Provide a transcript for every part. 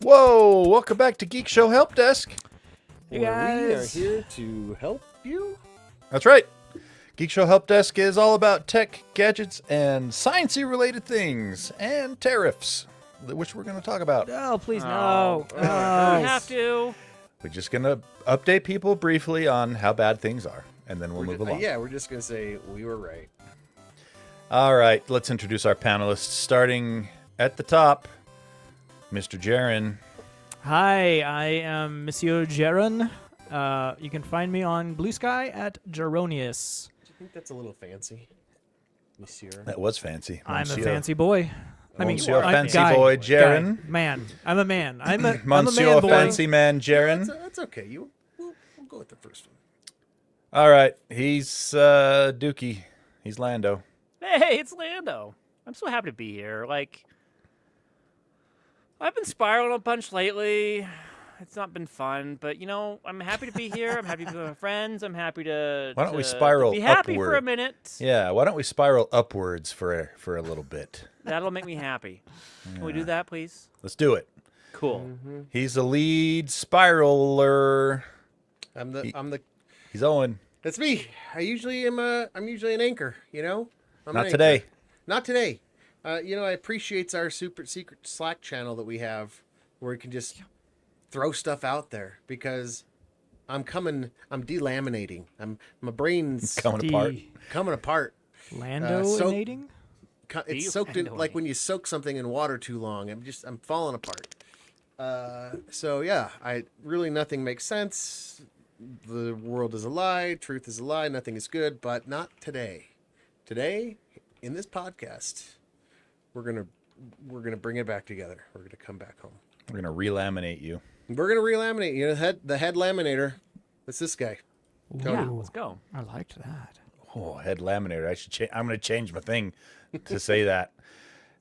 Whoa! Welcome back to Geekshow Helpdesk. Hey We are guys. here to help you. That's right. Geekshow Helpdesk is all about tech, gadgets, and sciencey related things, and tariffs, which we're going to talk about. Oh, please no. Oh, Oh. nice. We have to. We're just going to update people briefly on how bad things are, and then we'll move along. Yeah, we're just gonna say we were right. All right, let's introduce our panelists, starting at the top, Mr. Jarron. Hi, I am Monsieur Jarron. You can find me on Blue Sky at Jarronius. Do you think that's a little fancy, Monsieur? That was fancy. I'm a Monsieur. fancy boy. Monsieur I'm Fancy guy, Boy guy, Jarron. Man. I'm a man. I'm a Monsieur man boy. Fancy Man Jarron. That's okay. We'll go with the first one. All right, he's Dookie. He's Lando. Hey, it's Lando. I'm so happy to be here. Like, I've been spiraling a bunch lately. It's not been fun, but you know, I'm happy to be here. I'm happy to be with my friends. I'm happy to. Why don't we to spiral be happy for a upward? minute? Yeah, why don't we spiral upwards for a little bit? That'll make me happy. Can we do that, please? Let's do it. Cool. He's the lead spiraler. He's Owen. That's me. I'm usually an anchor. You know. I'm an Not anchor. today. Not today. I appreciate our super secret Slack channel that we have, where we can just throw stuff out there because I'm delaminating. My brain's Coming apart. coming apart. Lando-inating? It's soaked in, like when you soak something in water too long. I'm falling apart. So yeah, nothing makes sense. The world is a lie. Truth is a lie. Nothing is good, but not today. Today, in this podcast, we're gonna bring it back together. We're gonna come back home. We're gonna relaminate you. We're gonna relaminate. You know, the head laminator. That's this guy. Yeah, let's go. I liked that. Oh, head laminator. I'm gonna change my thing to say that.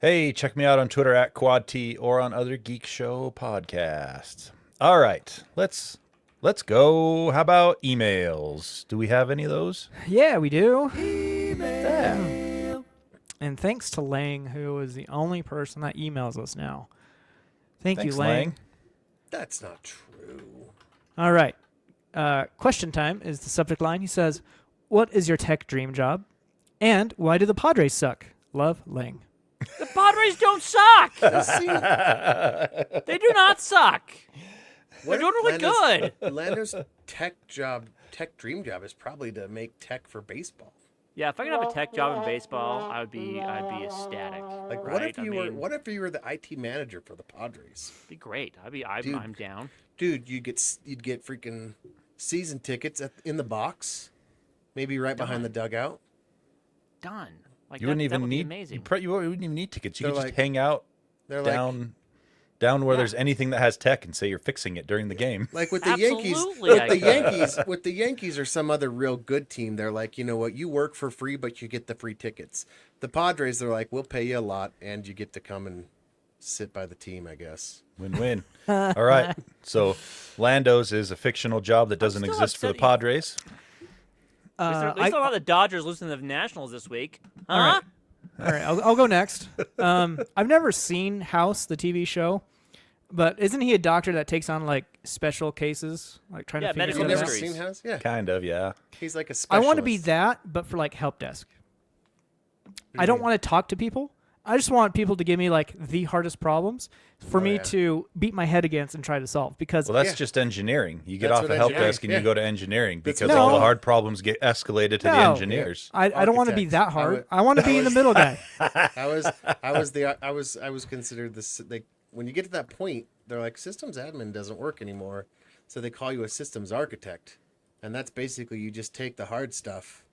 Hey, check me out on Twitter at QuadT or on other Geek Show podcasts. All right, let's go. How about emails? Do we have any of those? Yeah, we do. Yeah. And thanks to Lang, who is the only person that emails us now. Thanks, Thanks, you, Lang. Lang. That's not true. All right. Question time is the subject line. He says, "What is your tech dream job? And why do the Padres suck? Love, Lang." The Padres don't suck. They do not suck. They're doing really good. Lando's tech dream job is probably to make tech for baseball. Yeah, if I could have a tech job in baseball, I'd be ecstatic. Like, right? what if you were the IT manager for the Padres? It'd be great. Dude. I'm down. Dude, you'd get freaking season tickets in the box, maybe right behind the dugout. Done. Like You wouldn't that even would be need. amazing. You wouldn't even need tickets. You They're could just like- hang out They're like, down where there's anything that has tech and say you're fixing it during the game. like with the Yankees, Absolutely, I could. with the Yankees or some other real good team, they're like, you know what, you work for free, but you get the free tickets. The Padres, they're like, we'll pay you a lot, and you get to come and sit by the team, I guess. Win-win. All right. So Lando's is a fictional job that doesn't still exist for the upset- Padres. At least not the Dodgers losing to the Nationals this week. Huh? All right, I'll go next. I've never seen House, the TV show, but isn't he a doctor that takes on like special cases, like trying Yeah, to figure medical You've stuff never out? mysteries. seen House? Yeah. Kind of, yeah. He's like a I specialist. want to be that, but for like help desk. I don't want to talk to people. I just want people to give me like the hardest problems for me yeah. to beat my head against and try to solve. Because Well, that's Yeah. just engineering. You get That's off what a help engineering- desk and yeah. you go to engineering That's because what- all the No. hard problems get escalated to the No. engineers. I don't want to be Architect. that hard. I want to be in the middle guy. I was considered this. Like, when you get to that point, they're like, systems admin doesn't work anymore, so they call you a systems architect, and that's basically you just take the hard stuff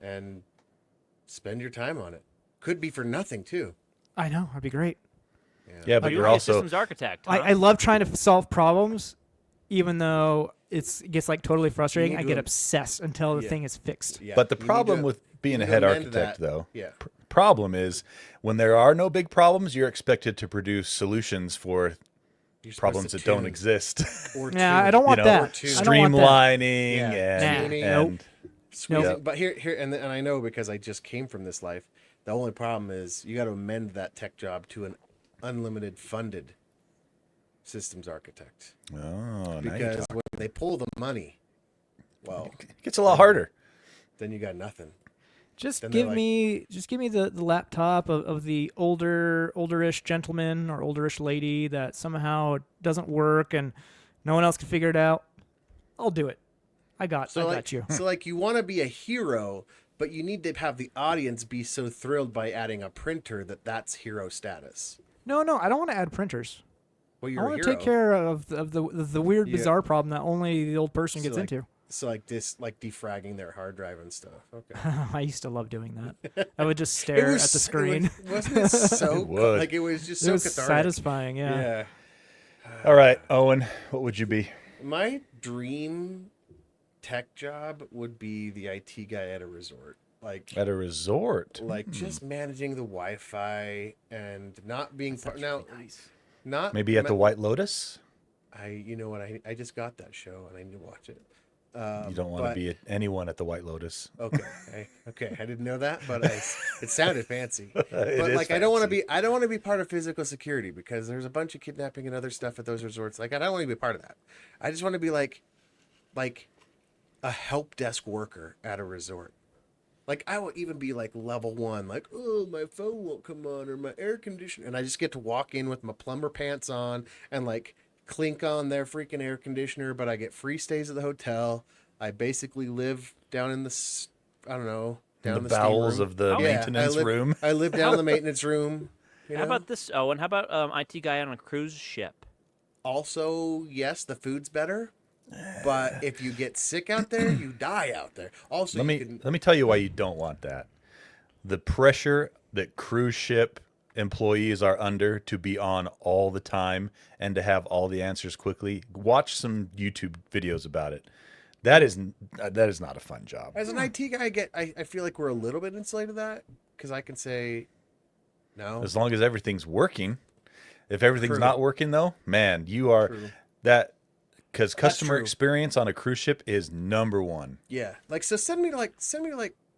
and spend your time on it. Could be for nothing too. I know. That'd be great. Yeah, but You're you're a also systems architect. I love trying to solve problems, even though it gets like totally frustrating. need I to get im- obsessed until the Yeah. thing is fixed. Yeah. But the You need problem to- with being a you head amend architect, that. though, Yeah. problem is when there are no big problems, you're expected to produce solutions for You're supposed problems to that don't tune exist. or Yeah, tune. I don't want know, that. or two. I don't want that. Streamlining Yeah. and, Tuning. and Squeezing. Nope. But here, and I know because I just came from this life. The only problem is you got to amend that tech job to an unlimited funded systems architect. Oh, now you're Because talking. when they pull the money, well, It gets a lot harder. then you got nothing. Just Then give they're me the laptop of the olderish gentleman or olderish lady that somehow doesn't work and no one else can figure it out. I'll do it. I got you. So like you want to be a hero, but you need to have the audience be so thrilled by adding a printer that's hero status. No, I don't want to add printers. Well, I you're a want hero. to take care of the weird, Yeah. bizarre problem that only the old person So gets like- into. So like this, like defragging their hard drive and stuff. Okay. I used to love doing that. I would just stare at the screen. Wasn't it so? It would. Like it was just It so was cathartic. satisfying, yeah. Yeah. All right, Owen, what would you be? My dream tech job would be the IT guy at a resort. At a resort. Like just managing the Wi-Fi and not being part. Now, Nice. not Maybe at the White Lotus? You know what? I just got that show and I need to watch it. You don't want to be anyone at the White Lotus. Okay. Okay. I didn't know that, but it sounded fancy. But is like, I don't want to fancy. be. I don't want to be part of physical security because there's a bunch of kidnapping and other stuff at those resorts. Like, I don't want to be part of that. I just want to be like a help desk worker at a resort. Like, I will even be like level 1, like, oh, my phone won't come on or my air conditioner, and I just get to walk in with my plumber pants on and like clink on their freaking air conditioner, but I get free stays at the hotel. I basically live down in the, I don't know, down the the bowels steam room. of the maintenance room. I live down in the maintenance room. You How know? about this, Owen? How about IT guy on a cruise ship? Also, yes, the food's better, but if you get sick out there, you die out there. Also, Let me tell you why you don't want that. The pressure that cruise ship employees are under to be on all the time and to have all the answers quickly. Watch some YouTube videos about it. That is not a fun job. as an IT guy, I feel like we're a little bit insulated of that because I can say no. As long as everything's working. If everything's True. not working though, man, you are True. that because customer true. experience on a cruise ship is number one. Yeah, like so send me to like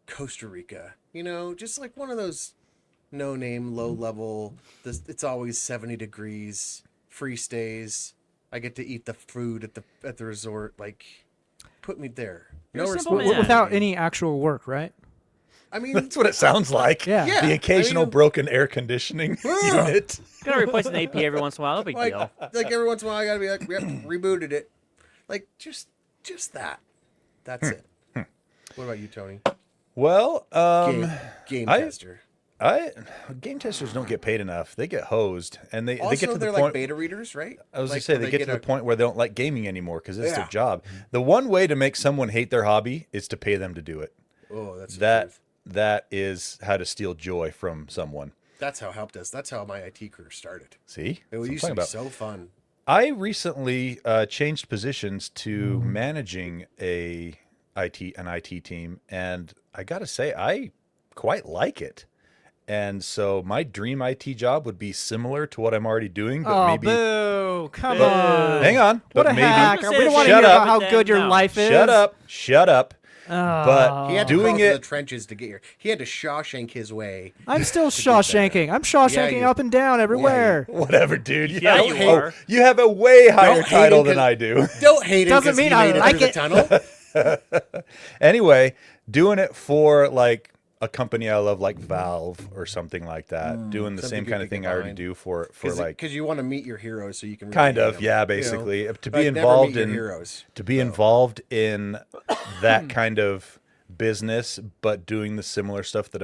Costa Rica. You know, just like one of those no name, low level. It's always 70 degrees, free stays. I get to eat the food at the resort. Like, put me there. You're a No simple responsibility. man. Without any actual work, right? I mean, That's what it sounds like. Yeah. Yeah, The occasional I mean- broken air conditioning unit. Gotta replace an AP every once in a while. No big like, deal. like every once in a while, I gotta be like, yep, rebooted it. Like, just that. That's it. What about you, Tony? Well, Game I- tester. game testers don't get paid enough. They get hosed, and they Also, get to they're the like point. beta readers, right? I was like, gonna say where they get to the point where they don't like gaming anymore because it's their Yeah. job. The one way to make someone hate their hobby is to pay them to do it. Oh, that's the That truth. that is how to steal joy from someone. That's how Helpdesk. That's how my IT career started. See, It That's what I'm used to talking be about. so fun. I recently changed positions to managing an IT team, and I got to say I quite like it. And so my dream IT job would be similar to what I'm already doing, but Oh, maybe boo! Come Boo. on. hang on, What but a maybe hack! Shut We don't want to up. hear about how Then good your no. life is. shut up. Oh. But He had to doing crawl through it the trenches to get here. He had to Shawshank his way. I'm still Shawshanking. I'm Shawshanking you- up and down everywhere. whatever, dude. Yeah, don't you hate- are. You have a way higher Don't hate title him than 'cause- I do. Don't hate him. Doesn't 'cause mean he I made it like through it. the tunnel. Anyway, doing it for like a company I love, like Valve or something like that. Doing the something same good kind to of thing get I already behind. do for like Because you want to meet your heroes so you can really kind hate of, them, yeah, you know? basically to be Like, never involved meet your in heroes. to be involved in that kind of business, but doing the similar stuff that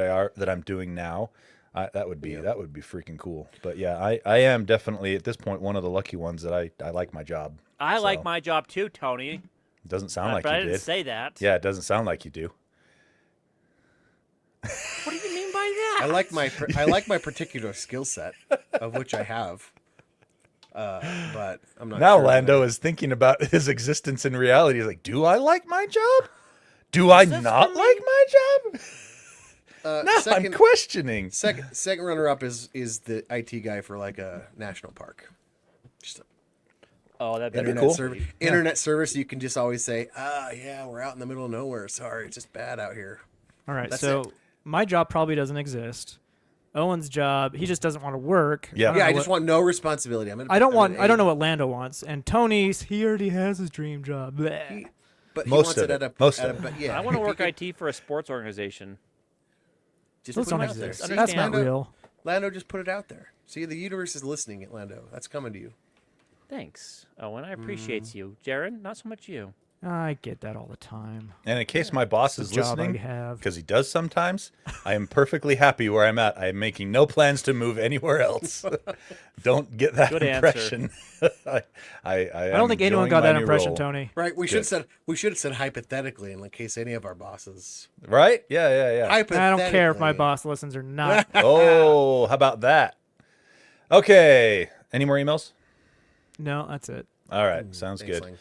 I'm doing now. That would be freaking cool. But yeah, I am definitely at this point one of the lucky ones that I like my job. I like So, my job too, Tony. It doesn't sound like but I you didn't did. say that. Yeah, it doesn't sound like you do. What do you mean by that? I like my particular skill set, of which I have. But I'm not Now sure Lando that- is thinking about his existence in reality. He's like, do I like my job? Do I this not for me? like my job? No, I'm second, questioning. second runner up is the IT guy for like a national park. Just Oh, that'd be That'd be internet cool. service. Internet service. You can just always say, yeah, we're out in the middle of nowhere. Sorry, it's just bad out here. All right, That's so it. my job probably doesn't exist, Owen's job. He just doesn't want to work. Yeah. Yeah, I just want no responsibility. I don't know what Lando wants. And Tony's, he already has his dream job. Bleh. But Most he of wants it. at a Most at of a, it. but yeah. I want to if work you could IT for a sports organization. Just Those put don't it out there. exist. See, That's not Lando- real. Lando, just put it out there. See, the universe is listening, Lando. That's coming to you. Thanks, Owen. I appreciate you. Jarron, not so much you. I get that all the time. And in case my boss is It's a job I listening, have. because he does sometimes, I am perfectly happy where I'm at. I am making no plans to move anywhere else. Don't get that Good answer. impression. I don't think anyone got that impression, Tony. Right? We should have said hypothetically, in case any of our bosses. Right? Yeah. Hypothetically. I don't care if my boss listens or not. Oh, how about that? Okay. Any more emails? No, that's it. All right. Sounds Thanks, good. Lang.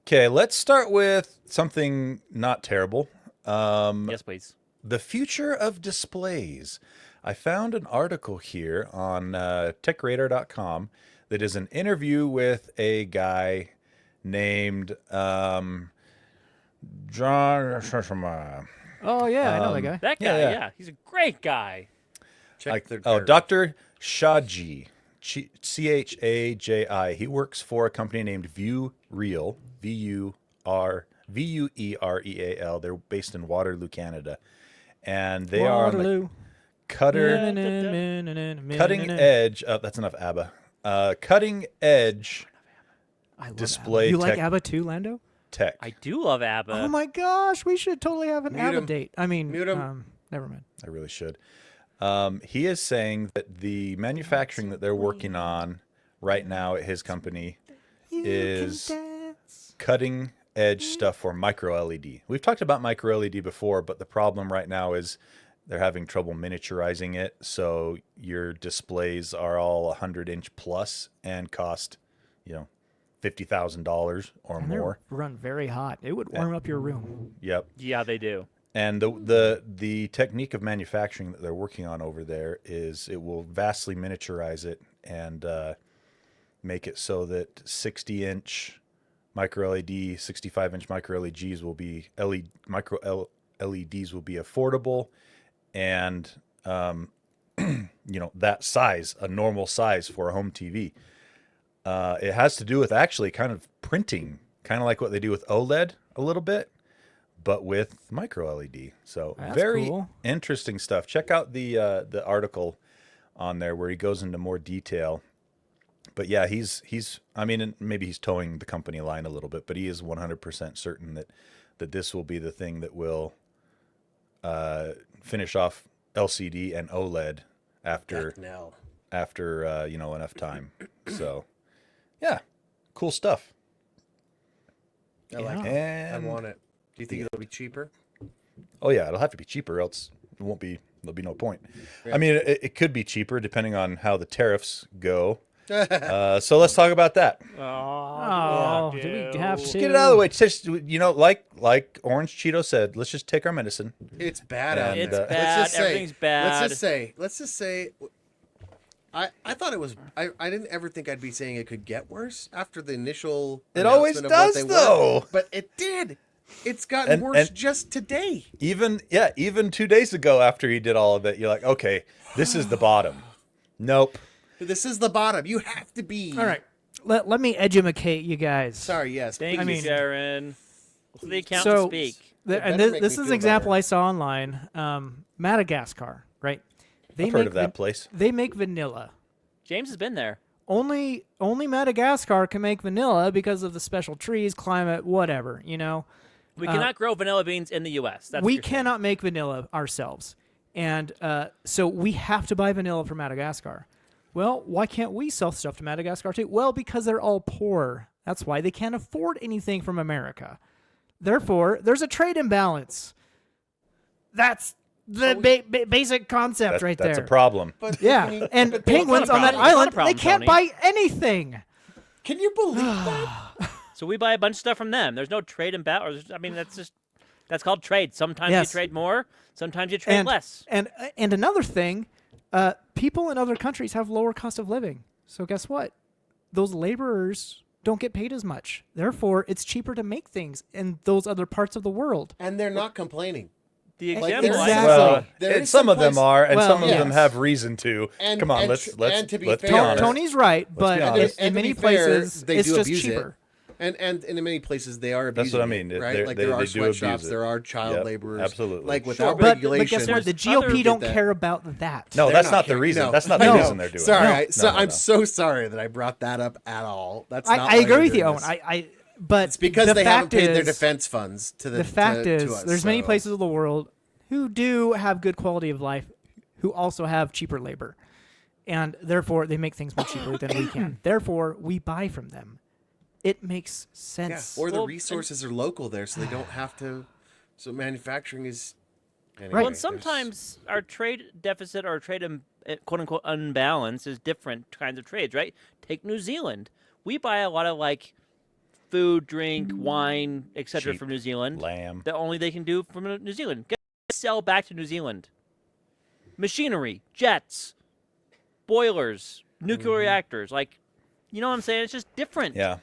Okay, let's start with something not terrible. Yes, please. The future of displays. I found an article here on techradar.com that is an interview with a guy named John. Oh, yeah, I know that guy. That guy, yeah. yeah. He's a great guy. Check the Dr. Shaji. Chaji. He works for a company named VueReal. VueReal. They're based in Waterloo, Canada, and they are on the cutting edge. That's enough ABBA. Cutting edge I love display ABBA. You like tech- ABBA too, Lando? tech. I do love ABBA. Oh my gosh, we should totally have an Mute ABBA him. date. I mean, Mute him. never mind. I really should. He is saying that the manufacturing that they're working on right now at his company is cutting edge stuff for micro LED. We've talked about micro LED before, but the problem right now is they're having trouble miniaturizing it. So your displays are all 100-inch plus and cost, $50,000 or And more. they run very hot. It would warm up your room. Yep. Yeah, they do. And the technique of manufacturing that they're working on over there is it will vastly miniaturize it and make it so that 60-inch micro LED, 65-inch micro LEDs will be micro LEDs will be affordable, and that size, a normal size for a home TV. It has to do with actually kind of printing, kind of like what they do with OLED a little bit, but with micro LED. So That's very cool. interesting stuff. Check out the article on there where he goes into more detail. But yeah, he's I mean, maybe he's towing the company line a little bit, but he is 100% certain that this will be the thing that will finish off LCD and OLED after No. enough time. So yeah, cool stuff. I like it. And I want it. Do you think it'll be cheaper? oh yeah, it'll have to be cheaper, else it won't be. There'll be no point. Yeah. I mean, it could be cheaper depending on how the tariffs go. So let's talk about that. Oh, do we have to? Get it out of the way. Just, like Orange Cheeto said, let's just take our medicine. It's bad out And, there. It's bad. Let's just say, Everything's bad. Let's just say. I thought it was. I didn't ever think I'd be saying it could get worse after the initial. It always announcement of what does, they though. were, but it did. It's gotten worse just today. Even 2 days ago after he did all of it, you're like, okay, this is the bottom. Nope. This is the bottom. You have to be. All right. Let me educate you guys. Sorry. Yes. Thank please. you, Jarron. Let the accountant So, speak. And better make this me is feel an example better. I saw online. Madagascar, right? I've heard of that place. They make vanilla. James has been there. Only Madagascar can make vanilla because of the special trees, climate, whatever. We cannot grow vanilla beans in the U.S. That's what We you're saying. cannot make vanilla ourselves, and so we have to buy vanilla from Madagascar. Well, why can't we sell stuff to Madagascar too? Well, because they're all poor. That's why they can't afford anything from America. Therefore, there's a trade imbalance. That's the basic concept right That's there. a problem. But Yeah, can you, and penguins on that problem. It's not a island, problem, they can't Tony. buy anything. can you believe that? So we buy a bunch of stuff from them. There's no trade and battle. I mean, that's called trade. Sometimes Yes. you trade more. Sometimes you trade less. And another thing, people in other countries have lower cost of living. So guess what? Those laborers don't get paid as much. Therefore, it's cheaper to make things in those other parts of the world. And they're not complaining. the Like, example. exactly. Well, There and is some some of them place- are, and Well, some of them yes. have reason to. And- Come on, and let's tr- let's and to be let's fair- be honest. Tony's right, but be in, honest. in And to many be fair, places they it's do just abuse cheaper. it. And in many places they are That's abusing what I mean. it, right? They- Like they- there are they do abuse sweatshops, it. there are child Yep, laborers. absolutely. Like Sure. without But regulation. guess what? The there's other- GOP don't that. care about that. No, They're that's not the caring. reason. No. That's not the No. reason they're doing Sorry, it. so No, no, I'm no. so sorry that I brought that up at all. That's not I why agree we're with you, doing Owen. this. But It's because the they haven't fact paid their is- defense funds to the The fact to is, us, there's many so- places of the world who do have good quality of life, who also have cheaper labor, and therefore they make things more cheaper than we can. Therefore, we buy from them. It makes Yeah, sense. or the Well, resources are local there, so they don't have to. So manufacturing is. Anyway, Right. Well, and sometimes our trade deficit or trade quote unquote unbalance is different kinds of trades, right? Take New Zealand. We buy a lot of like food, drink, wine, etc. Sheep, from New Zealand. lamb. That only they can do from New Zealand. Sell back to New Zealand. Machinery, jets, boilers, nuclear reactors. Like, you know what I'm saying? It's just different. Yeah.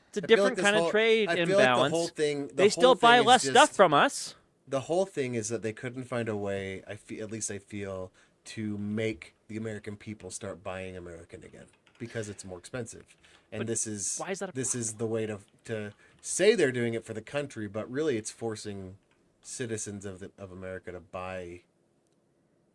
It's a I feel like different this kind whole- of trade I feel imbalance. Like the whole thing. They still buy less stuff from us. The whole thing is that they couldn't find a way. At least I feel, to make the American people start buying American again because it's more expensive. And But this is why is that a this is the way to say they're doing it for the country, but really it's forcing citizens of America to buy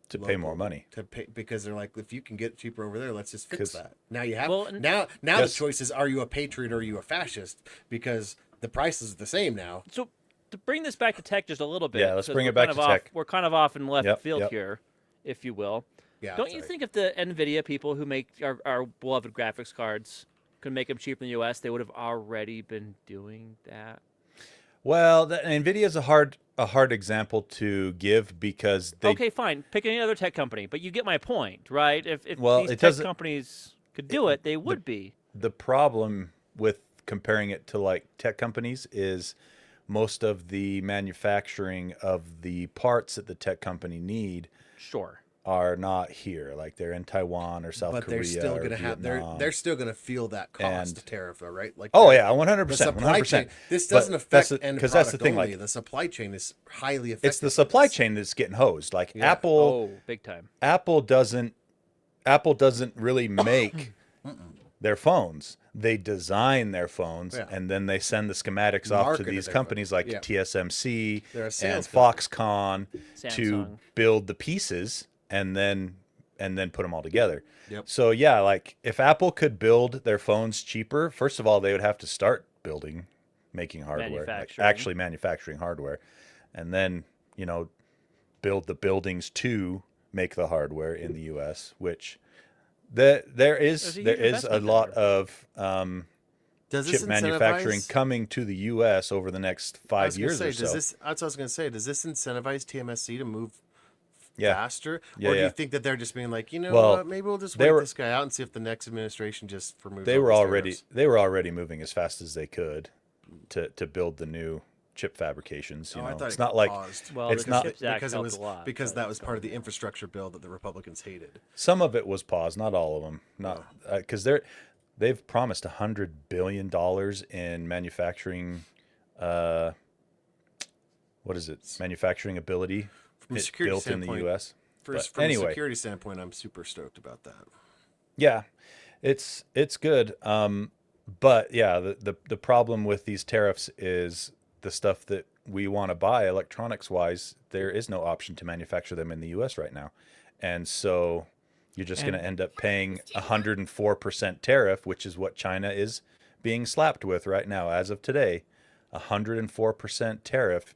To pay more local, money. to pay because they're like, if you can get it cheaper over there, let's just fix 'Cause- that. Now you have Well, and- now the Yes. choice is, are you a patriot or are you a fascist? Because the price is the same now. So to bring this back to tech just a little bit. Yeah, let's because bring it we're back kind to of tech. We're kind of off in left Yep, field yep. here, if you will. Yeah. Don't you sorry. think if the NVIDIA people who make our beloved graphics cards could make them cheaper in the U.S., they would have already been doing that? Well, NVIDIA is a hard example to give because they Okay, fine. Pick any other tech company, but you get my point, right? If Well, these it tech doesn't- companies could do it, they would be. the problem with comparing it to like tech companies is most of the manufacturing of the parts that the tech company need Sure. are not here. Like they're in Taiwan or South But Korea. they're still or going to have Vietnam. they're still going to feel that cost And- tariff, though, right? Like Oh the- yeah, 100%, the supply 100%. chain. This But doesn't that's affect the- end 'cause that's the product thing, only. like- The supply chain is highly affected. It's the supply chain that's getting hosed. Like Yeah. Apple Oh, big time. Apple doesn't really make their phones. They design their phones Yeah. and then they send the schematics off to Market these their companies like Yeah. TSMC They're a and sales company. Foxconn to Samsung. build the pieces and then put them all together. Yep. So yeah, like if Apple could build their phones cheaper, first of all, they would have to start making hardware, like Manufacturing. actually manufacturing hardware, and then build the buildings to make the hardware in the U.S., which there is There's a there huge is a investment lot there. of Does this chip manufacturing incentivize- coming to the U.S. over the next I 5 was gonna years say, or does so. this? That's what I was going to say. Does this incentivize TMSC to move Yeah. faster, Yeah, or do yeah. you think that they're just being like, Well, what? Maybe we'll just they wait were- this guy out and see if the next administration just removes. They all were these already tariffs? moving as fast as they could to build the new chip fabrications. Oh, I thought It's it not like paused. Well, It's the not- CHIPS Act because it helped was a lot, because but that was it's part of gone. the infrastructure bill that the Republicans hated. some of it was paused, not all of them. Not because they've promised $100 billion in manufacturing. What is it? Manufacturing ability From a security built in the standpoint, U.S. From But a anyway. security standpoint, I'm super stoked about that. Yeah, it's good. But yeah, the problem with these tariffs is the stuff that we want to buy electronics wise. There is no option to manufacture them in the U.S. right now, and so you're just going to end up paying 104% tariff, which is what China is being slapped with right now as of today. 104% tariff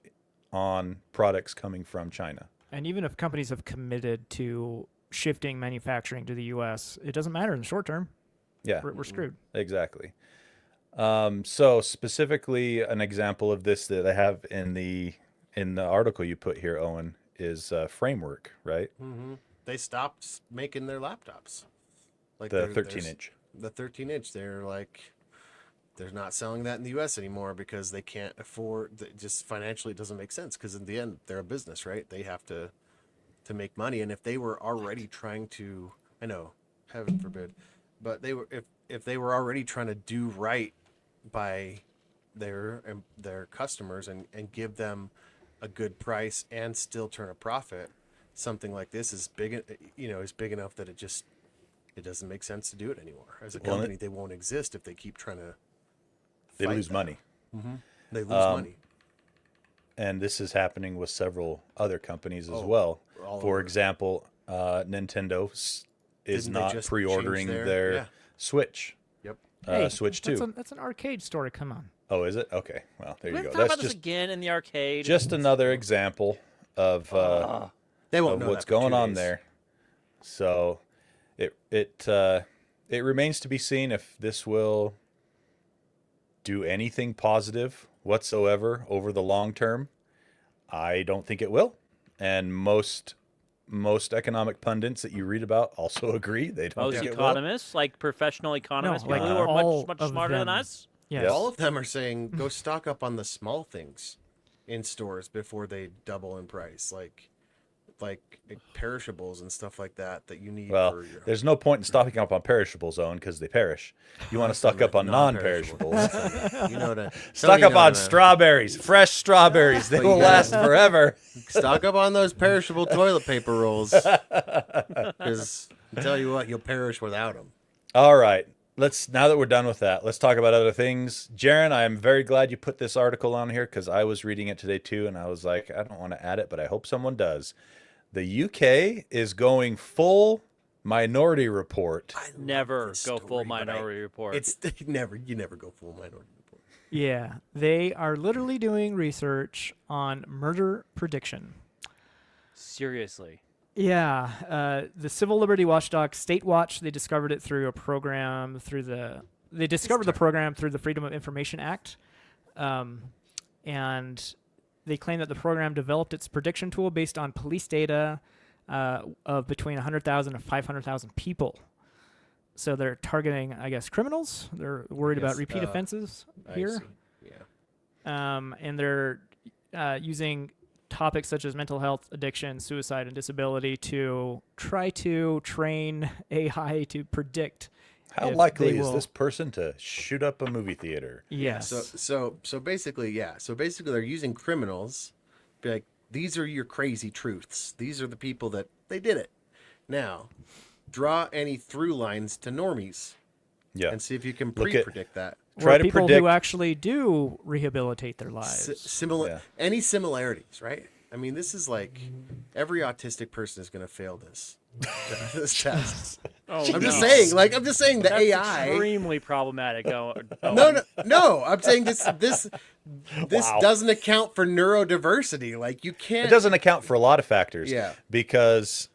on products coming from China. And even if companies have committed to shifting manufacturing to the U.S., it doesn't matter in the short term. Yeah. We're screwed. Exactly. So specifically, an example of this that I have in the article you put here, Owen, is Framework, right? Mm-hmm. They stopped making their laptops, like The they're- 13-inch. The 13-inch. They're like, they're not selling that in the U.S. anymore because they can't afford. Just financially, it doesn't make sense because in the end, they're a business, right? They have to make money, and if they were already trying to, I know, heaven forbid, but they were if they were already trying to do right by their customers and give them a good price and still turn a profit, something like this is big, is big enough that it doesn't make sense to do it anymore. As a company, they won't exist if they keep trying to. They lose money. Mm-hmm. They lose money. And this is happening with several other companies as well. For example, Nintendo is not pre-ordering their Switch. Yep. Hey, Switch 2. That's an arcade store. Come on. Oh, is it? Okay. Well, there you go. Let's talk That's about this again in the arcade. just another example of They won't know what's that for 2 going on days. there. So it remains to be seen if this will do anything positive whatsoever over the long term. I don't think it will. And most economic pundits that you read about also agree. They don't Most think it will. economists, like professional economists, like people who are all much of smarter than them. us. Yes. Yep. All of them are saying go stock up on the small things in stores before they double in price, like perishables and stuff like that you need. Well, for your there's no point in stocking up on perishables, Owen, because they perish. You want to stock up on non-perishables. You know what I Stock up on strawberries, fresh strawberries. They But you will gotta- last forever. Stock up on those perishable toilet paper rolls, because I tell you what, you'll perish without them. All right. Now that we're done with that, let's talk about other things. Jarron, I am very glad you put this article on here because I was reading it today too, and I was like, I don't want to add it, but I hope someone does. The UK is going full Minority Report. Never go full Minority Report. It's you never go full Minority Report. Yeah, they are literally doing research on murder prediction. Seriously. Yeah, the civil liberty watchdog State Watch, they discovered it through a program they discovered the program through the Freedom of Information Act, and they claim that the program developed its prediction tool based on police data of between 100,000 and 500,000 people. So they're targeting, I guess, criminals. They're worried about repeat offenses here. I see. Yeah. And they're using topics such as mental health, addiction, suicide, and disability to try to train AI to predict. How if likely they is will- this person to shoot up a movie theater? Yes. So basically, yeah. So basically, they're using criminals. Be like, these are your crazy truths. These are the people that they did it. Now, draw any through lines to normies Yeah. and see if you can Look at- pre-predict that. Try or to people predict. who actually do rehabilitate their lives. Yeah. Any similarities, right? I mean, this is like every autistic person is going to fail this test. Oh, I'm just saying the That's AI. extremely problematic. No. I'm saying this Wow. doesn't account for neurodiversity. Like you can't. It doesn't account for a lot of factors. Yeah. Because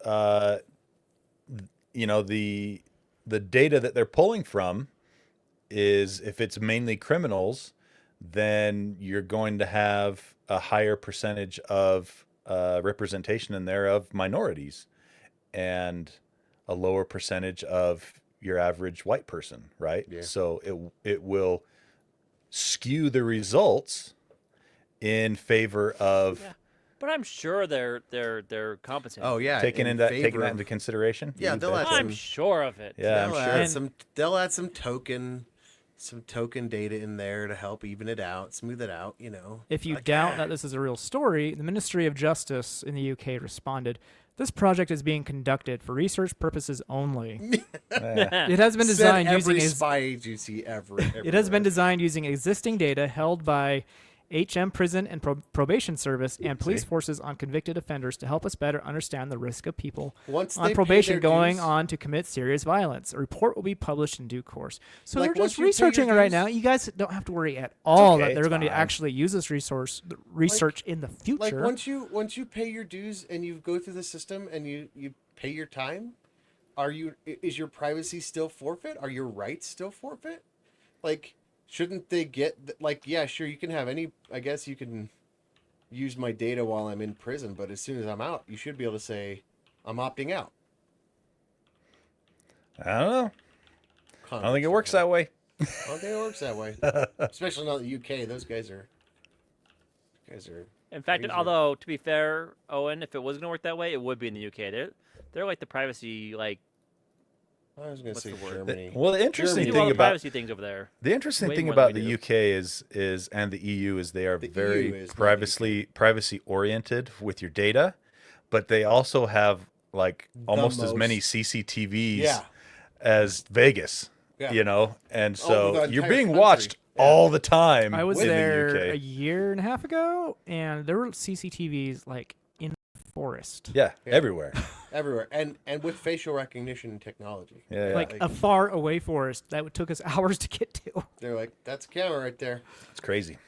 the data that they're pulling from is if it's mainly criminals, then you're going to have a higher percentage of representation in there of minorities and a lower percentage of your average white person, right? Yeah. So it will skew the results in favor of But I'm sure they're competent. Oh yeah, taking in that favor into of- consideration. Yeah, You they'll betcha. add I'm sure of it. Yeah, I'm They'll sure. add they'll add some token data in there to help even it out, smooth it out. If you doubt that this is a real story, the Ministry of Justice in the UK responded, "This project is being conducted for research purposes only. It has been designed using every spy agency ever. It has been designed using existing data held by HM Prison and Probation Service and police forces on convicted offenders to help us better understand the risk of people Once on they pay probation their going dues- on to commit serious violence. A report will be published in due course." So Like, they're once just you pay your researching it right dues- now. You guys don't have to worry at all okay, that they're it's going to fine. actually use this research in the Like future. once you pay your dues and you go through the system and you pay your time, is your privacy still forfeit? Are your rights still forfeit? Like, shouldn't they get yeah, sure, you can have I guess you can use my data while I'm in prison, but as soon as I'm out, you should be able to say I'm opting out. I don't know. I don't think it works that way. I don't think it works that way. Especially not in the UK. Those guys are In fact, crazy. although to be fair, Owen, if it was going to work that way, it would be in the UK. They're like the privacy I was going to What's say the word? Germany. Well, the They interesting do all thing the about privacy things over there. the interesting Way thing more than about we the do. UK is and the EU is they are The very EU is not the privacy oriented with your data, but they also have like almost as many most- CCTVs Yeah. as Vegas. Yeah. You know, and Over so the you're entire being country. watched Yeah. all the time. I was in there the a UK. year and a half ago, and there were CCTVs like in the forest. Yeah, Yeah. everywhere. Everywhere. And with facial recognition technology. Yeah, yeah. Like a far away forest that took us hours to get to. They're like, that's a camera right there. It's crazy.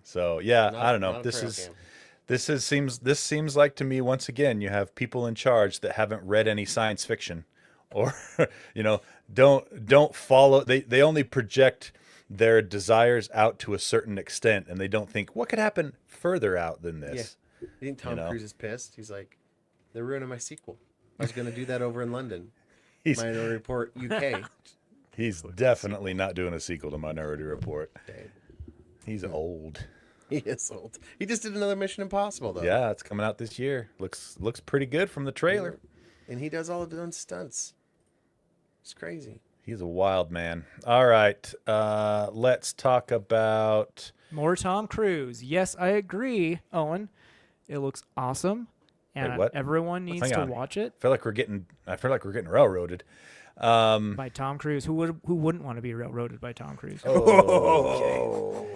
So yeah, Not- I don't know. not a This trail is cam. this seems like to me once again you have people in charge that haven't read any science fiction, or don't follow. They only project their desires out to a certain extent, and they don't think what could happen further out than this. You think Tom know? Cruise is pissed? He's like, they're ruining my sequel. I was going to do that over in London. He's Minority Report UK. he's definitely not doing a sequel to Minority Report. Dave. He's old. He is old. He just did another Mission Impossible, though. Yeah, it's coming out this year. Looks pretty good from the trailer. And he does all of his own stunts. It's crazy. He's a wild man. All right, let's talk about. More Tom Cruise. Yes, I agree, Owen. It looks awesome, and Wait, what? everyone Let's needs hang to on. watch it I feel like we're getting railroaded. by Tom Cruise. Who wouldn't want to be railroaded by Tom Cruise? Oh,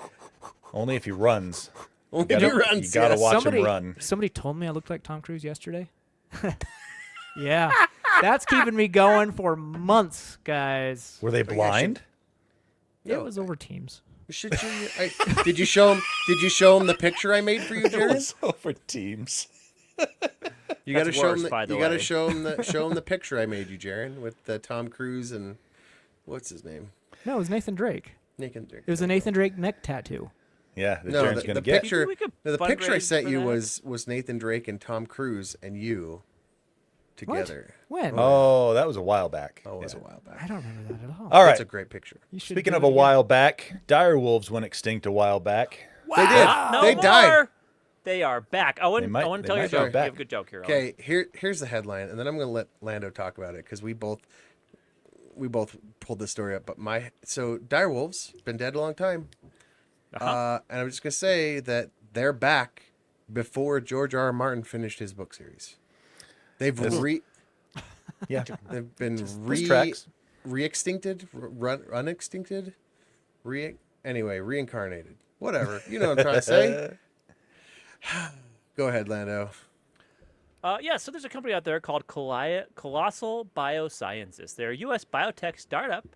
only if he runs. Only You he runs, you gotta yes. watch him run. Somebody told me I looked like Tom Cruise yesterday. Yeah, that's keeping me going for months, guys. Were they But yeah, blind? It was over Teams. Did you show him? Did you show him the picture I made for you, Jarron? over Teams. You got to That's show worse, him. by the You got to way. show him the picture I made you, Jarron, with Tom Cruise and what's his name? No, it was Nathan Drake. Nathan Drake. It was a Nathan Drake neck tattoo. Yeah, the No, Jaren's the gonna get. picture. We could No, the picture I fundraise sent for you that. was Nathan Drake and Tom Cruise and you together. When? Oh, that was a while back. Oh, it was Yeah. a while I back. don't remember that at all. All right. That's a great picture. You should Speaking do of it a again. while back, direwolves went extinct a while back. They did. No They more. died. They are back. Owen, They might- I want they to tell you a might be joke. You back. have a good joke here. Owen. Okay, here's the headline, and then I'm going to let Lando talk about it because we both pulled this story up. But so direwolves been dead a long time, and I'm just going to say that they're back before George R. R. Martin finished his book series. They've Yeah, they've been this tracks. re-extincted, unextincted, anyway, reincarnated. Whatever. You know what I'm trying to say. Go ahead, Lando. Yeah, so there's a company out there called Colossal Biosciences. They're a U.S. biotech startup,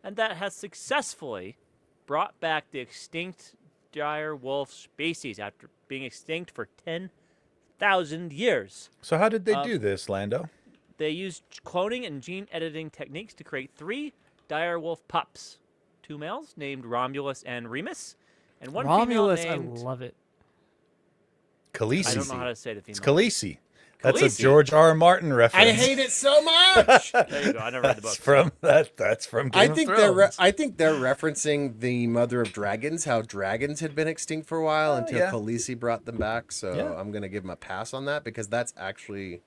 and that has successfully brought back the extinct dire wolf species after being extinct for 10,000 years. So how did they do this, Lando? They used cloning and gene editing techniques to create 3 dire wolf pups. 2 males named Romulus and Remus, and 1 Romulus, female named... I love it. Khaleesi. I don't know how to say the female. It's Khaleesi. That's a Khaleesi. George R. R. Martin reference. I hate it so much. There you go. I never read the That's book. from that's from Game I of think Thrones. I think they're referencing the Mother of Dragons, how dragons had been extinct for a while until yeah. Khaleesi brought them back. So Yeah. I'm gonna give them a pass on that because that's actually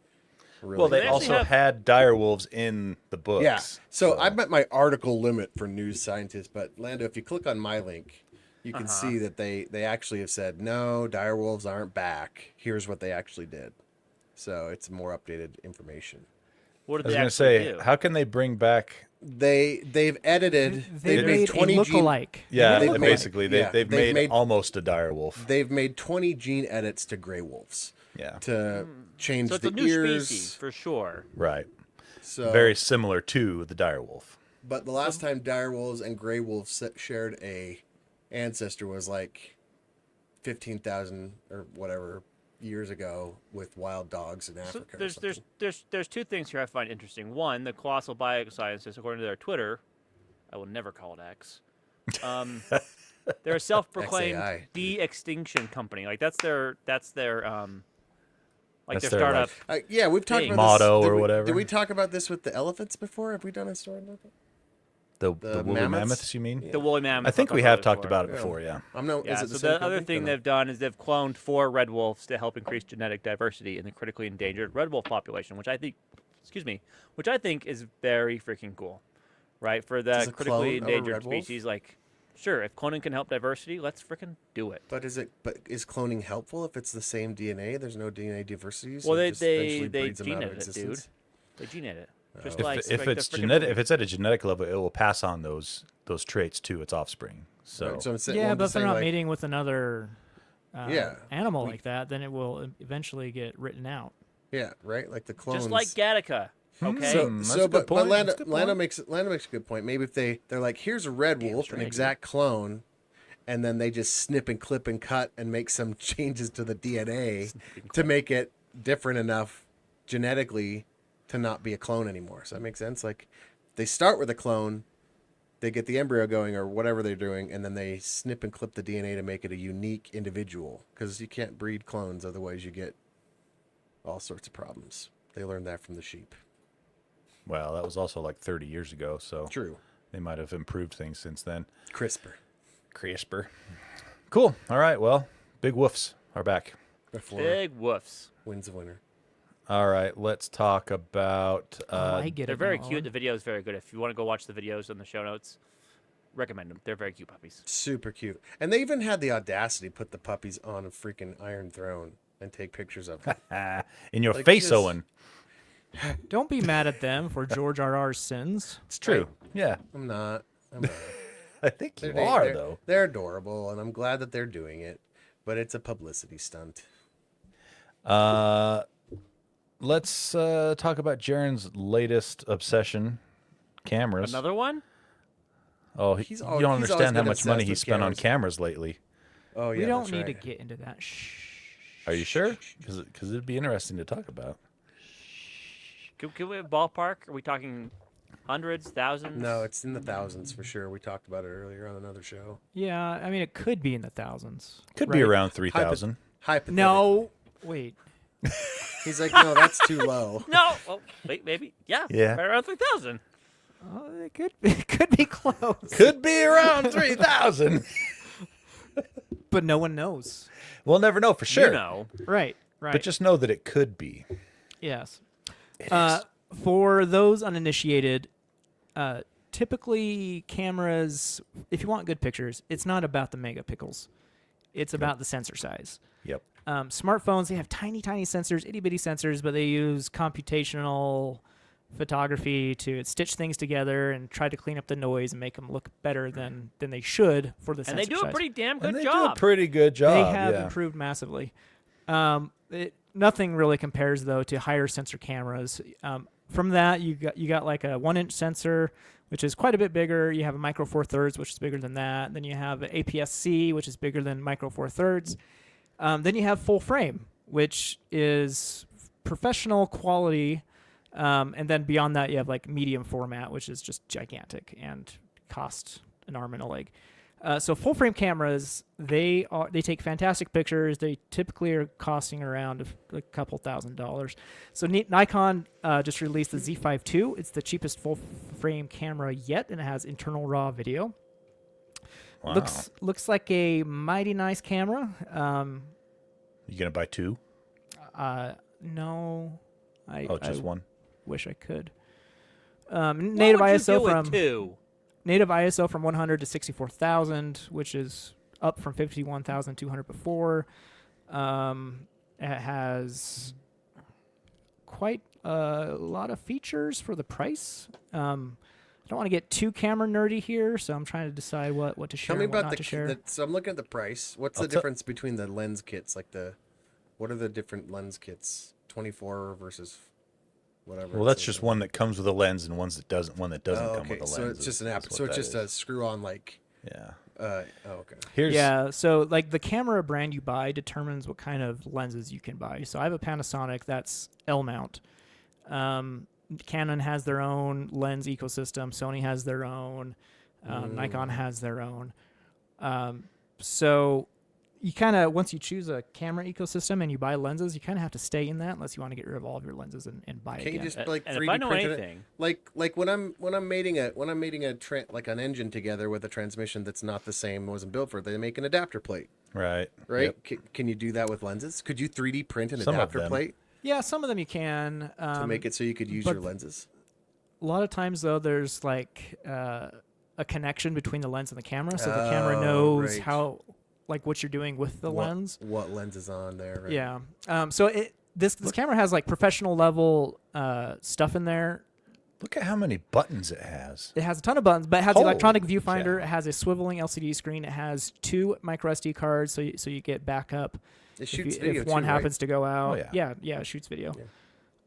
really Well, they They also actually have- had direwolves in the books. yeah. So I'm at my article limit for news scientists, but Lando, if you click on my link, you can see that they actually have said no, direwolves aren't back. Here's what they actually did. So it's more updated information. What did I was they going to actually say, do? how can they bring back? They've edited. They They've made made 20 a gene. look-alike. Yeah, They've they made- basically yeah, they've made almost a direwolf. They've made 20 gene edits to gray wolves Yeah, to change So it's the a new ears. species for sure. right. So Very similar to the direwolf. But the last time direwolves and gray wolves shared a ancestor was like 15,000 or whatever years ago with wild dogs in So Africa. there's 2 things here I find interesting. One, the Colossal Biosciences, according to their Twitter, I will never call it X. They're a self-proclaimed XAI. de-extinction company. Like that's their That's their their, startup. Yeah, we've talked thing. about Motto this. or whatever. Did we talk about this with the elephants before? Have we done a story about that? The The woolly mammoths? mammoths, you mean? The woolly mammoth. I think we have talked about it Yeah. before. Yeah. I'm no. Yeah, Is it so the same the other company? thing Or no? they've done is they've cloned 4 red wolves to help increase genetic diversity in the critically endangered red wolf population, which I think excuse me, which I think is very freaking cool, right? For the Does a critically clone of a endangered red wolf? species, like, sure, if cloning can help diversity, let's freaking do it. But is cloning helpful if it's the same DNA? There's no DNA diversity. So Well, it just eventually they breeds them gene out of edit it, dude. existence? They gene edit. Just If, like if the it's frickin' genetic, movie. if it's at a genetic level, it will pass on those traits to its offspring. So, Right, so I'm saying, Yeah, I'm but if just they're saying, not like, mating with another animal We- like that, then it will eventually get written out. yeah, right, like the clones. just like Gattaca. Okay. So, that's so a good but point. Lando, That's a good Lando point. makes a good point. Maybe if they're like, here's a red wolf, an straight, dude. exact clone, and then they just snip and clip and cut and make some changes to the DNA to make it different enough genetically to not be a clone anymore. So that makes sense. Like they start with a clone, they get the embryo going or whatever they're doing, and then they snip and clip the DNA to make it a unique individual. Because you can't breed clones, otherwise you get all sorts of problems. They learned that from the sheep. well, that was also like 30 years ago. So True. they might have improved things since then. CRISPR. Cool. All right. Well, big woofs are back. Before Big woofs. wins the winner. All right. Let's talk about. I get They're it. very now. cute. The video is very good. If you want to go watch the videos in the show notes, recommend them. They're very cute puppies. Super cute. And they even had the audacity to put the puppies on a freaking Iron Throne and take pictures of them. In your Like, face, just- Owen. Don't be mad at them for George R.R.'s sins. It's true. Yeah. I'm not. I'm not. I think you They're- are, they're- though. They're adorable, and I'm glad that they're doing it. But it's a publicity stunt. Let's talk about Jarron's latest obsession, cameras. Another one? Oh, He's you always- don't he's understand how always much been money obsessed he with spent on cameras. cameras lately. Oh yeah. We don't that's need right. to get into that. Shh. Are you sure? Because it'd be interesting to talk about. Can we ballpark? Are we talking hundreds, thousands? No, it's in the thousands for sure. We talked about it earlier on another show. Yeah, I mean, it could be in the thousands. Could be right? around 3,000. Hypothetically. No, wait. He's like, no, that's too low. No. Well, wait, maybe. Yeah. Yeah. Right around 3,000. Oh, it could be close, Could be around 3,000. but no one knows. We'll never know for sure. You know. Right. But just know that it could be. Yes. For those uninitiated, typically cameras, if you want good pictures, it's not about the megapixels. It's about the sensor size. Yep. Smartphones, they have tiny, tiny sensors, itty-bitty sensors, but they use computational photography to stitch things together and try to clean up the noise and make them look better than they should for the And sensor they do size. a pretty damn good And they job. do a pretty good job. They have yeah. improved massively. Nothing really compares though to higher sensor cameras. From that, you got like a 1-inch sensor, which is quite a bit bigger. You have a micro four thirds, which is bigger than that. Then you have an APS-C, which is bigger than micro four thirds. Then you have full frame, which is professional quality. And then beyond that, you have like medium format, which is just gigantic and cost an arm and a leg. So full frame cameras, they take fantastic pictures. They typically are costing around a couple $1,000s. So Nikon just released the Z5 II. It's the cheapest full frame camera yet, and it has internal RAW video. Wow. Looks like a mighty nice camera. You going to buy two? No, Just I one? wish I could. What Native would you ISO do with from two? native ISO from 100 to 64,000, which is up from 51,200 before. It has quite a lot of features for the price. I don't want to get too camera nerdy here, so I'm trying to decide what to share Tell me and what about not to share. so I'm looking at the price. What's I'll the difference between the lens kits? Like what are the different lens kits? 24 versus whatever. Well, that's just one that comes with a lens and one that doesn't come with a okay. lens. So it's just an app. So it's just a screw-on like. Yeah. Okay. Here's Yeah, so like the camera brand you buy determines what kind of lenses you can buy. So I have a Panasonic that's L mount. Canon has their own lens ecosystem. Sony has their own. Nikon has their own. So you kind of, once you choose a camera ecosystem and you buy lenses, you kind of have to stay in that unless you want to get rid of all of your lenses and buy Can't again. you just like And 3D if I know print anything, it? Like when I'm mating like an engine together with a transmission that's not the same, wasn't built for it. They make an adapter plate, right. right? Yep. Can you do that with lenses? Could you 3D print an Some of adapter them. plate? Yeah, some of them you can. To make it so you could use but your lenses. A lot of times, though, there's like a connection between the lens and the camera, so the camera knows right. how, like, what you're doing with the lens. What lens is on there? Right? Yeah. So this camera has like professional level stuff in there. Look at how many buttons it has. It has a ton of buttons, but it has Holy the electronic viewfinder. cow. It has a swiveling LCD screen. It has 2 micro SD cards, so you get backup. It shoots video if one too, happens to go out. yeah. Yeah, it shoots video.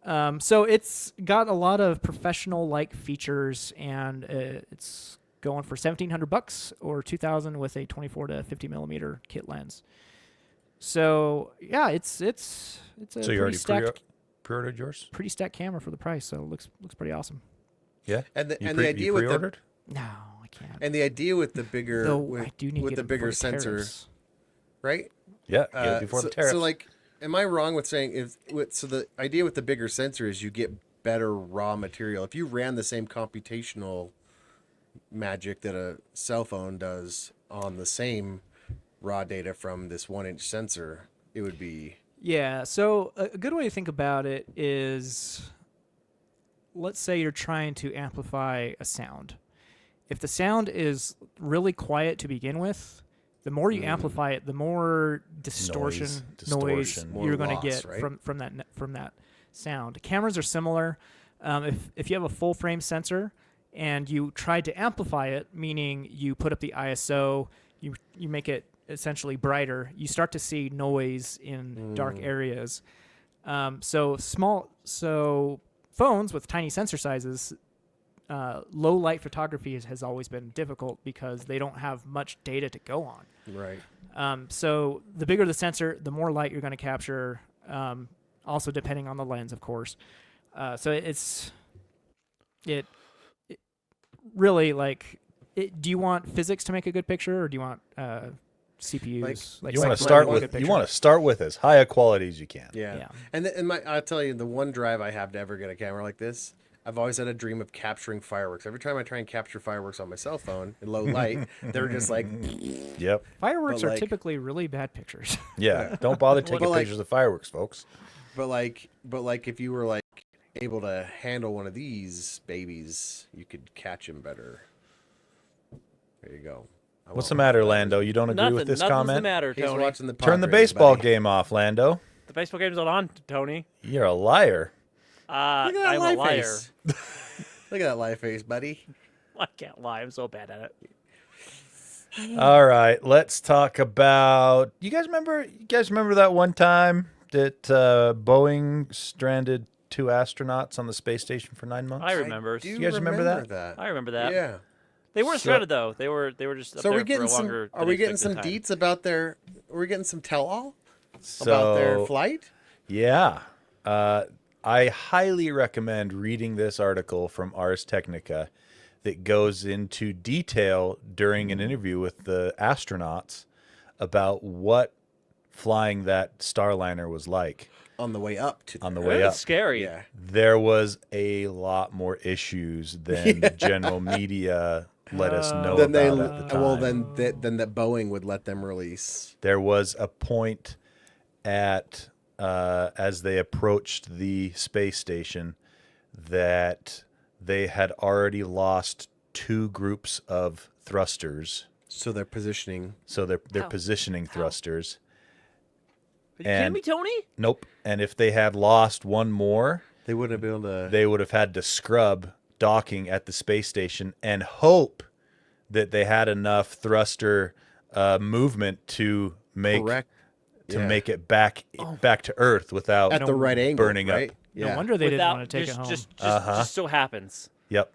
Yeah. So it's got a lot of professional-like features, and it's going for $1,700 or $2,000 with a 24 to 50 millimeter kit lens. So yeah, it's a So you pretty already stacked, pre-ordered yours? pretty stacked camera for the price. So it looks pretty awesome. Yeah. And the You idea with the pre-ordered? No, I can't. and the idea with the bigger Though I do need with to the get it bigger before the sensor, tariffs. right? Yeah. Get it before the tariffs. So like, am I wrong with saying so the idea with the bigger sensor is you get better raw material. If you ran the same computational magic that a cell phone does on the same raw data from this 1-inch sensor, it would be Yeah, so a good way to think about it is, let's say you're trying to amplify a sound. If the sound is really quiet to begin with, the more you amplify it, the more distortion More you're going to loss, get right? from that sound. Cameras are similar. If you have a full frame sensor and you try to amplify it, meaning you put up the ISO, you make it essentially brighter, you start to see noise in dark areas. So phones with tiny sensor sizes, low light photography has always been difficult because they don't have much data to go on. right. So the bigger the sensor, the more light you're going to capture. Also depending on the lens, of course. So it really like. Do you want physics to make a good picture, or do you want CPUs? Like, you want to psychology start to with make a you want to start with as high a quality as you can. Yeah. Yeah. And I'll tell you, the one drive I have to ever get a camera like this, I've always had a dream of capturing fireworks. Every time I try and capture fireworks on my cell phone in low light, they're just like, Yep. Fireworks But, are like- typically really bad pictures. Yeah. Don't bother taking But, like- pictures of fireworks, folks. but like if you were like able to handle one of these babies, you could catch him better. There you go. What's the matter, Lando? You don't agree with this Nothing's comment? the matter, He's Tony. watching the Turn the Padres, baseball buddy. game off, Lando. The baseball game's not on, Tony. You're a liar. Look at that I'm a lie liar. face. Look at that lie face, buddy. I can't lie. I'm so bad at it. All right, let's talk about. You guys remember that one time that Boeing stranded 2 astronauts on the space station for 9 months? I remember. Do You guys remember that? I remember that. Yeah. They weren't So- stranded though. They were just up So are there we getting for a some? longer. Are than we getting some expected time. deets about their? Are we getting some tell-all So, about their flight? Yeah. I highly recommend reading this article from Ars Technica that goes into detail during an interview with the astronauts about what flying that Starliner was like On the way up to on the there. way That's up. scary. Yeah. There was a lot more issues than the general media let us know Then they about at the time. well then that Boeing would let them release. There was a point at as they approached the space station that they had already lost 2 groups of thrusters. So they're positioning. So they're How? positioning thrusters. Are you kidding And- me, Tony? Nope. And if they had lost one more, They wouldn't be able to. they would have had to scrub docking at the space station and hope that they had enough thruster movement to make correct. Yeah. make it back to Earth without At the right angle, burning right? up. No Yeah. wonder they didn't Without want to take just, it home. just so happens. Yep.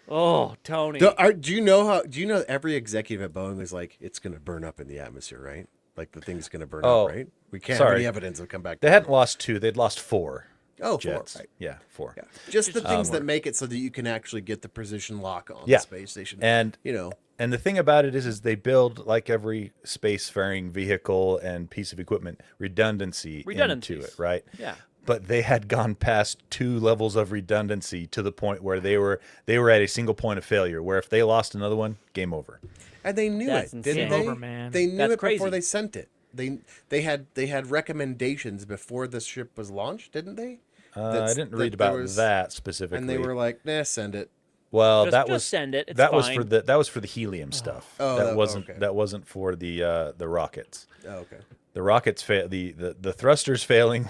Oh, Tony. Do you know every executive at Boeing was like, it's going to burn up in the atmosphere, right? Like the thing's going to burn Oh, up, right? We can't have sorry. any evidence of come back. They down. hadn't lost 2; they'd lost 4 Oh, 4. jets. Right. Yeah, 4. Yeah. Just the things Um, that make it so that you can actually get the precision lock on Yeah. the space station. And you know, and the thing about it is they build, like every spacefaring vehicle and piece of equipment, redundancy into Redundancies. it, right? Yeah. But they had gone past 2 levels of redundancy to the point where they were at a single point of failure. Where if they lost another one, game over. and they knew That's it, didn't insane. they? Game over, man. They knew That's it before crazy. they sent it. they had recommendations before the ship was launched, didn't they? I didn't read about that specifically. And they were like, "Nah, send it." Well, just send it. It's that fine. was for the helium stuff. Oh, that wasn't for the rockets. Oh, okay. The rockets the thrusters failing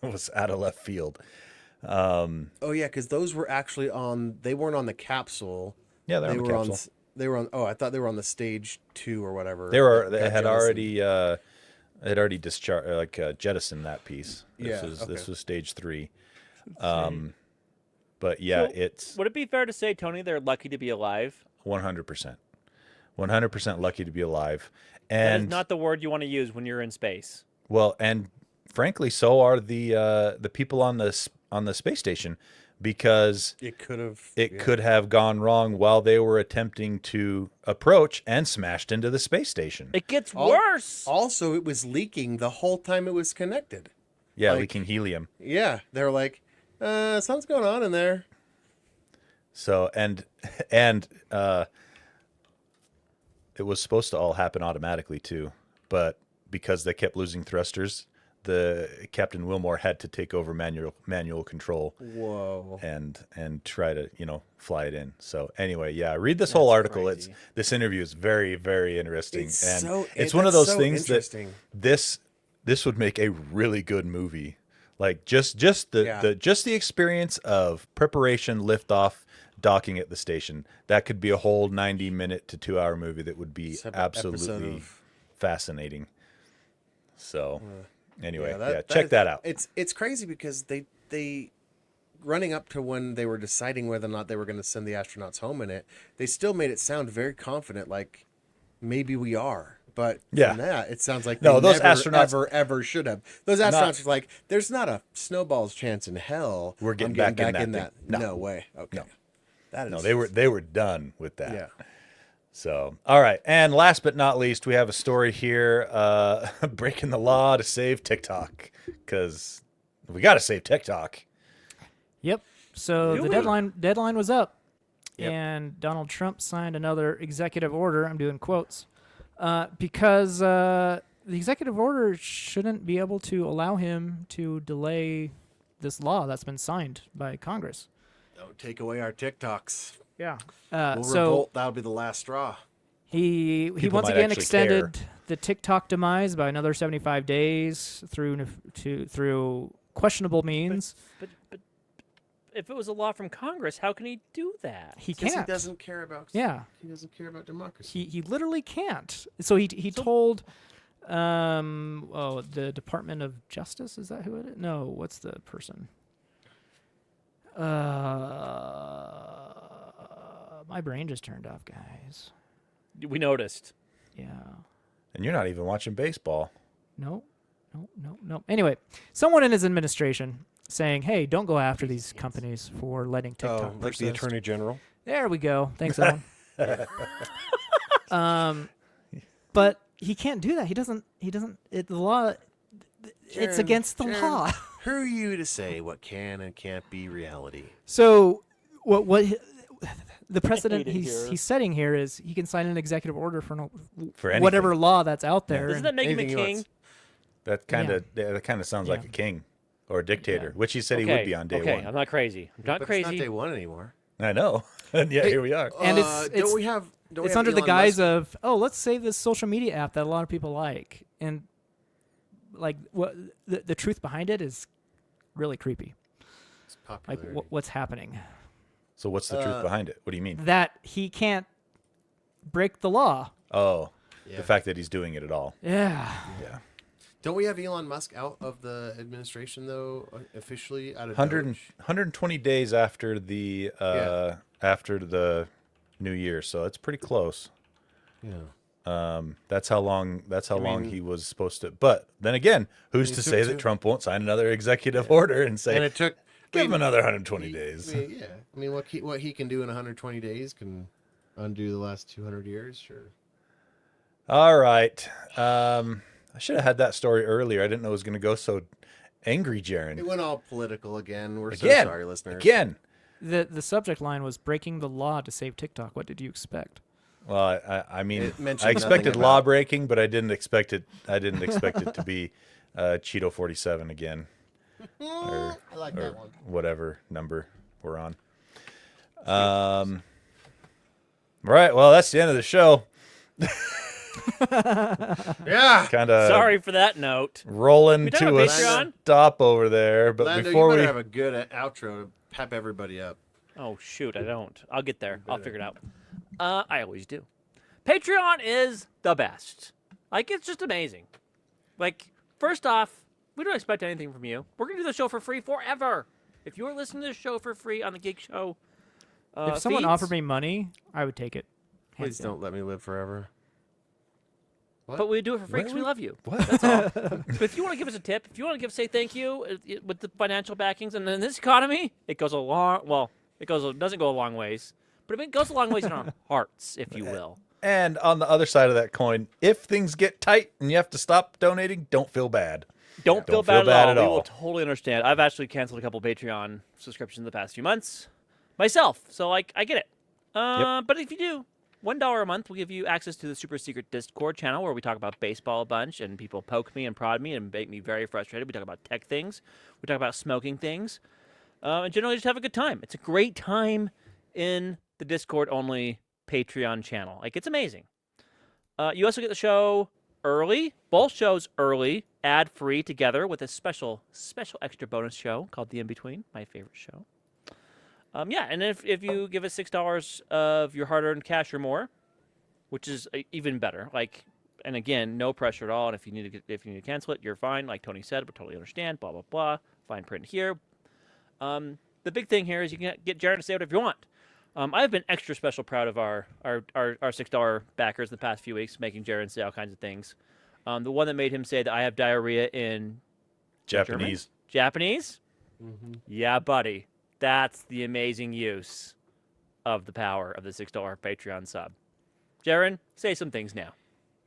was out of left field. Oh yeah, because those were actually they weren't on the capsule. Yeah, they were on the capsule. They were on. Oh, I thought they were on the stage 2 or whatever. They had already discharged, jettisoned that piece. This was stage 3. But yeah, so, would it be fair to say, Tony, they're lucky to be alive? 100%. 100% lucky to be alive. And that is not the word you want to use when you're in space. Well, and frankly, so are the people on the space station, because it could have gone wrong while they were attempting to approach and smashed into the space station. It gets worse. Also, it was leaking the whole time it was connected. Yeah, leaking helium. Yeah, they're like, something's going on in there. So and it was supposed to all happen automatically too, but because they kept losing thrusters, the Captain Wilmore had to take over manual control. Whoa! And try to fly it in. So anyway, yeah, read this whole article. Crazy. This interview is very, very interesting, It's one of those things that this would make a really good movie. Like just the experience of preparation, liftoff, docking at the station. That could be a whole 90-minute to 2-hour movie that would be absolutely fascinating. So anyway, check that out. It's crazy because they running up to when they were deciding whether or not they were going to send the astronauts home in it, they still made it sound very confident, like maybe we are. But from that, it sounds like those astronauts ever should have. Those astronauts are like, there's not a snowball's chance in hell we're getting back in that. No way. Okay. No. That is, no, they were done with that. Yeah. So, all right. And last but not least, we have a story here, breaking the law to save TikTok, because we got to save TikTok. Yep. So the deadline was up, and Donald Trump signed another executive order. I'm doing quotes, because the executive order shouldn't be able to allow him to delay this law that's been signed by Congress. Don't take away our TikToks. Yeah. We'll revolt. That'll be the last straw. He once again extended the TikTok demise by another 75 days through questionable means. But if it was a law from Congress, how can he do that? He can't. He doesn't care about. Yeah. He doesn't care about democracy. He literally can't. So he told the Department of Justice, is that who it is? No, what's the person? My brain just turned off, guys. We noticed. Yeah. And you're not even watching baseball. No. Anyway, someone in his administration saying, hey, don't go after these companies for letting TikTok like the Attorney General? There we go. Thanks, Owen. But he can't do that. The law, it's against the law. Who are you to say what can and can't be reality? So what the precedent he's setting here is he can sign an executive order for whatever law that's out there. Doesn't that make him a king? That kind of sounds like a king or a dictator, which he said he would be on day one. Okay, I'm not crazy. It's not day one anymore. I know. And yet here we are. And it's under the Elon guise Musk? of, let's save this social media app that a lot of people like. And like what the truth behind it is really creepy. It's popularity. Like what's happening? So what's the truth behind it? What do you mean? That he can't break the law. Oh, the fact that he's doing it at all. Yeah. Yeah. Don't we have Elon Musk out of the administration though, officially out of 120 days after the New Year, so it's pretty close. Yeah. That's how long he was supposed to. But then again, who's to say that Trump won't sign another executive order and say, and it took give him another 120 days? I mean, what he can do in 120 days can undo the last 200 years, sure. All right. I should have had that story earlier. I didn't know it was going to go so angry, Jarron. It went all political again. We're so sorry, listeners. Again. The subject line was breaking the law to save TikTok. What did you expect? Well, I mean, It mentioned I expected nothing law about- breaking, but I didn't expect it. I didn't expect it to be Cheeto 47 again, I like or that one. whatever number we're on. Right. Well, that's the end of the show. Yeah. Kind of Sorry for that note. rolling We talking to about a Patreon? stop over there. But Lando, before you better we have a good outro to pep everybody up. Oh shoot, I don't. I'll get there. I'll figure it out. I always do. Patreon is the best. Like, it's just amazing. Like, first off, we don't expect anything from you. We're gonna do the show for free forever. If you're listening to the show for free on the Geek Show, If someone feeds, offered me money, I would take it. Please Hands down. don't let me live forever. but we do it for free because we love you. What? That's all. But if you want to give us a tip, if you want to say thank you with the financial backings, and in this economy, it goes a long. Well, it doesn't go a long ways, but it goes a long ways in our hearts, if you will. And on the other side of that coin, if things get tight and you have to stop donating, don't feel bad. Don't feel feel bad, bad at at all. We all. will totally understand. I've actually canceled a couple Patreon subscriptions in the past few months myself, so like I get it. But if you do, $1 a month will give you access to the super secret Discord channel where we talk about baseball a bunch, and people poke me and prod me and make me very frustrated. We talk about tech things, we talk about smoking things, and generally just have a good time. It's a great time in the Discord only Patreon channel. Like, it's amazing. You also get the show early, both shows early, ad-free together with a special extra bonus show called The In-Between, my favorite show. Yeah, and if you give us $6 of your hard-earned cash or more, which is even better, like, and again, no pressure at all, and if you need to cancel it, you're fine, like Tony said, but totally understand, blah, blah, blah, fine print here. The big thing here is you can get Jarron to say whatever you want. I've been extra special proud of our $6 backers the past few weeks, making Jarron say all kinds of things. The one that made him say that I have diarrhea in Japanese. Japanese? Mm-hmm. Yeah, buddy. That's the amazing use of the power of the $6 Patreon sub. Jarron, say some things now.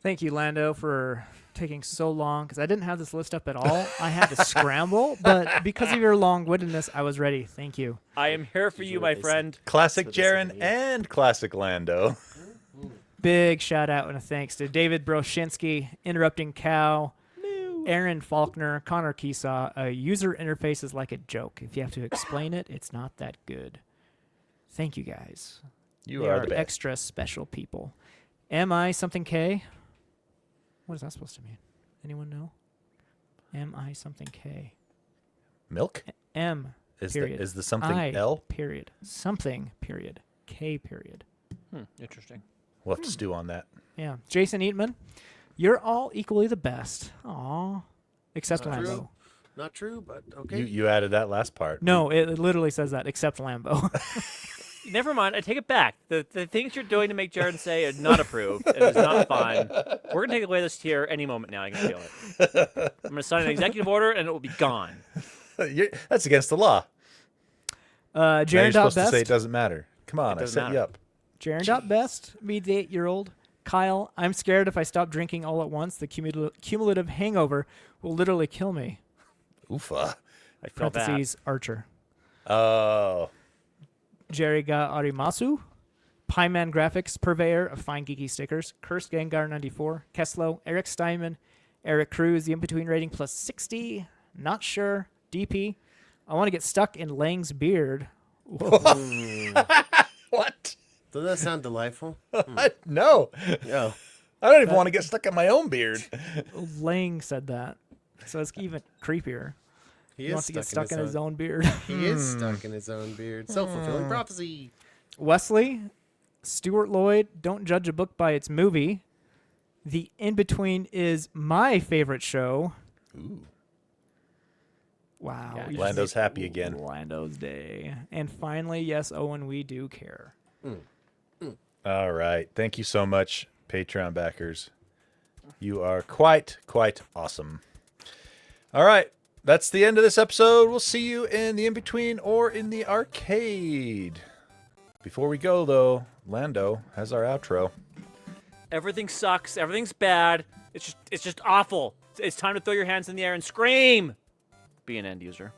Thank you, Lando, for taking so long, because I didn't have this list up at all. I had to scramble, but because of your long-wittedness, I was ready. Thank you. I am here for you, my friend. Classic That's what they say Jarron to you. and classic Lando. Big shout-out and a thanks to David Broshinsky, Interrupting Cow, Aaron Faulkner, Connor Keesaw. A user interface is like a joke. If you have to explain it, it's not that good. Thank you, guys. You They are are the best. extra special people. Am I something K? What is that supposed to mean? Anyone know? Am I something K? Milk? M. Is period. the something I, L? period. Something, period. K, period. Interesting. We'll have to stew on that. Yeah. Jason Eatman, you're all equally the best. Aw. Except Not Lambo. true. Not true, but okay. You added that last part. No, it literally says that, except Lambo. Never mind. I take it back. The things you're doing to make Jarron say is not approved and is not fine. We're going to take away this tier any moment now. I can feel it. I'm going to sign an executive order and it will be gone. That's against the law. Now you're Jaron supposed to say it Best. doesn't matter. Come on, I doesn't set you matter. up. Jaron Best, me the 8-year-old. Kyle, I'm scared if I stop drinking all at once, the cumulative hangover will literally kill me. Oofa. I feel bad. Parentheses, Archer. Oh. Jerry Ga Arimasu, Pieman Graphics, purveyor of fine geeky stickers, Cursed Gengar 94, Keslo, Eric Steinman, Eric Cruz, the in-between rating plus 60, not sure, DP. I want to get stuck in Lang's beard. What? Doesn't that sound delightful? No. Yeah. I don't even want to get stuck in my own beard. Lang said that, so it's even creepier. He He is wants to get stuck in his own. own beard. He is stuck in his own beard. Self-fulfilling prophecy. Wesley, Stuart Lloyd, don't judge a book by its movie. The In-Between is my favorite show. Ooh. Wow. Yeah, we just Lando's made happy again. Lando's day. And finally, yes, Owen, we do care. All right. Thank you so much, Patreon backers. You are quite awesome. All right. That's the end of this episode. We'll see you in the in-between or in the arcade. Before we go, though, Lando has our outro. Everything sucks. Everything's bad. It's just awful. It's time to throw your hands in the air and scream. Be an end user.